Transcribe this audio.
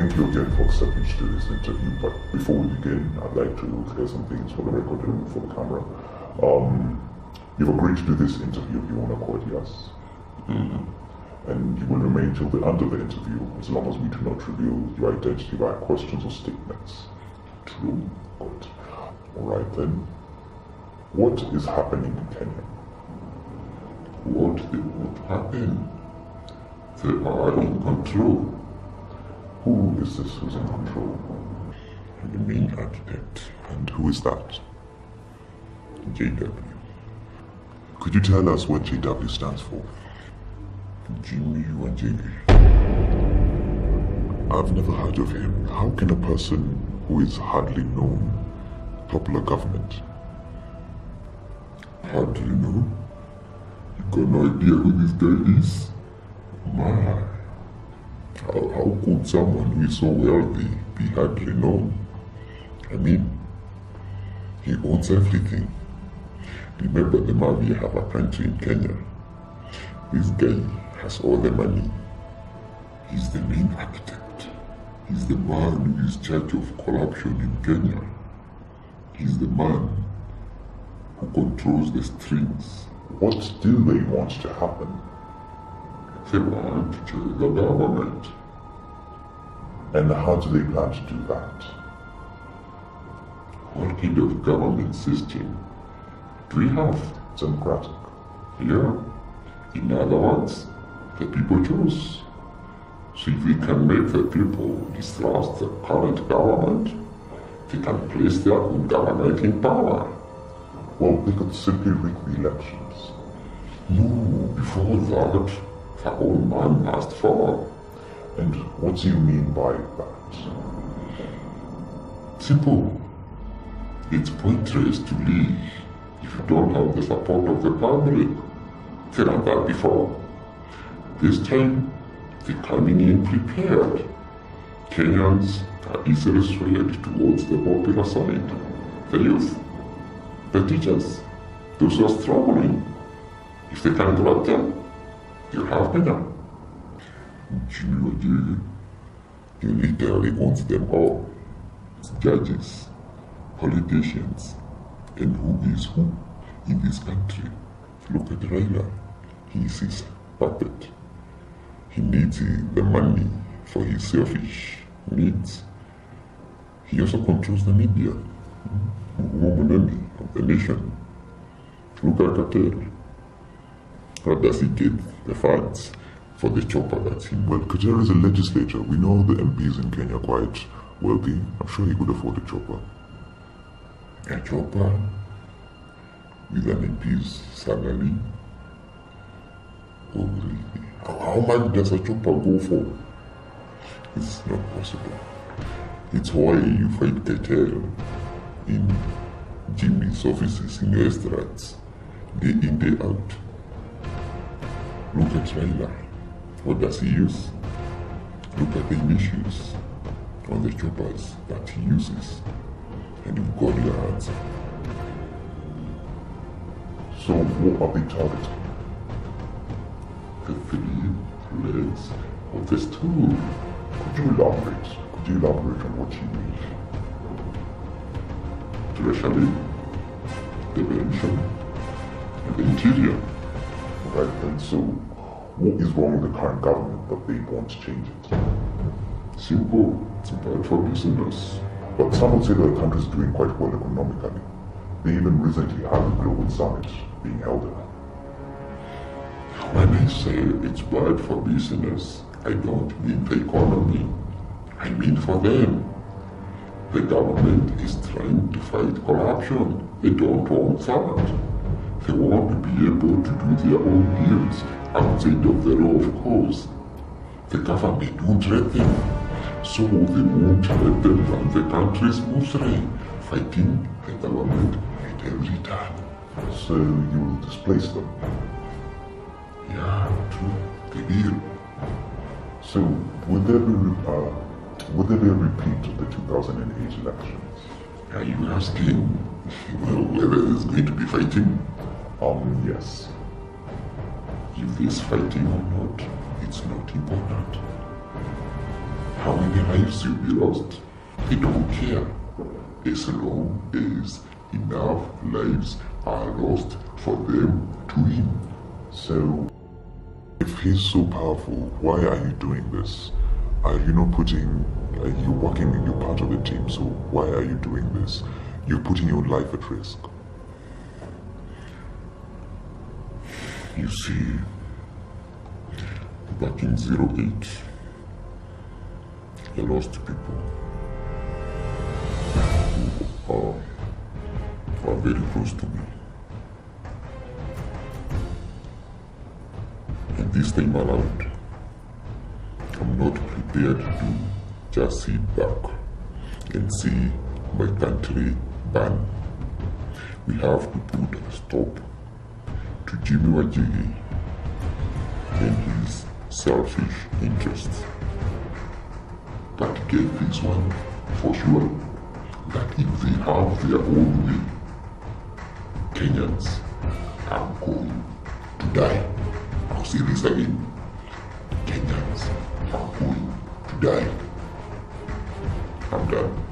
Thank you again for accepting to do this interview, but before we begin, I'd like to clear some things for the record and for the camera. You've agreed to do this interview of your own accord, yes? And you will remain till the end of the interview, as long as we do not reveal your identity via questions or statements. True? Good. Alright then. What is happening in Kenya? What would happen? They are in control. Who is this who's in control? The main architect. And who is that? JW. Could you tell us what JW stands for? Jimmy Wanjigi. I've never heard of him. How can a person who is hardly known topple a government? Hardly known? You got no idea who this guy is? My. How could someone who is so wealthy be hardly known? I mean, he owns everything. Remember, the Mafia have a country in Kenya. This guy has all the money. He's the main architect. He's the man who is in charge of corruption in Kenya. He's the man who controls the strings. What do they want to happen? They want to change the government. And how do they plan to do that? What kind of government system do we have? Democratic. Yeah. In other words, the people choose. So if we can make the people distrust the current government, they can place their own government in power. Well, they could simply rig the elections. No, before that, the old man must fall. And what do you mean by that? Simple. It's pointless to leave if you don't have the support of the public. They done that before. This time, they're coming in prepared. Kenyans are easily swayed towards the popular side. The youth, the teachers, those who are struggling. If they can grab them, you'll have Kenya. Jimmy Wanjigi, he literally owns them all. Judges, politicians, and who is who in this country. Look at Raila. He is his puppet. He needs the money for his selfish needs. He also controls the media, woman enemy of the nation. Look at Cartel. How does he get the funds for the chopper that's him? Well, Kajera is a legislator. We know the MPs in Kenya are quite wealthy. I'm sure he could afford a chopper. A chopper with an MP's salary? Oh, really? How much does a chopper go for? It's not possible. It's why you fight cartel in Jimmy's offices, in restaurants, day in, day out. Look at Raila. What does he use? Look at the initials on the choppers that he uses. And you've got your answer. So what are they targeting? The 3 legs of the stool. Could you elaborate? Could you elaborate on what you mean? Treasury, the pension, and the interior. Right then, so what is wrong with the current government that they want to change it? Simple. It's bad for business. But some would say that the country is doing quite well economically. They even recently had a global summit being held there. When I say it's bad for business, I don't mean the economy. I mean for them. The government is trying to fight corruption. They don't want that. They want to be able to do their own deals outside of the law, of course. The government won't let them. So they won't let them run the country smoothly, fighting the government at every turn. So you will displace them? Yeah, true. The deal. So would there be a repeat of the 2008 elections? Are you asking whether there's going to be fighting? Yes. If there's fighting or not, it's not important. how many lives will be lost. I don't care, as long as enough lives are lost for them to win. So, if he's so powerful, why are you doing this? Are you not putting, you're working, you're part of the team, so why are you doing this? You're putting your life at risk. You see, back in 08, I lost people who are very close to me. And this time around, I'm not prepared to just sit back and see my country burn. We have to put a stop to Jimmy Wajigi and his selfish interests. But get this one for sure, that if they have their own way, Kenyans are going to die. I'll say this again. Kenyans are going to die. I'm done.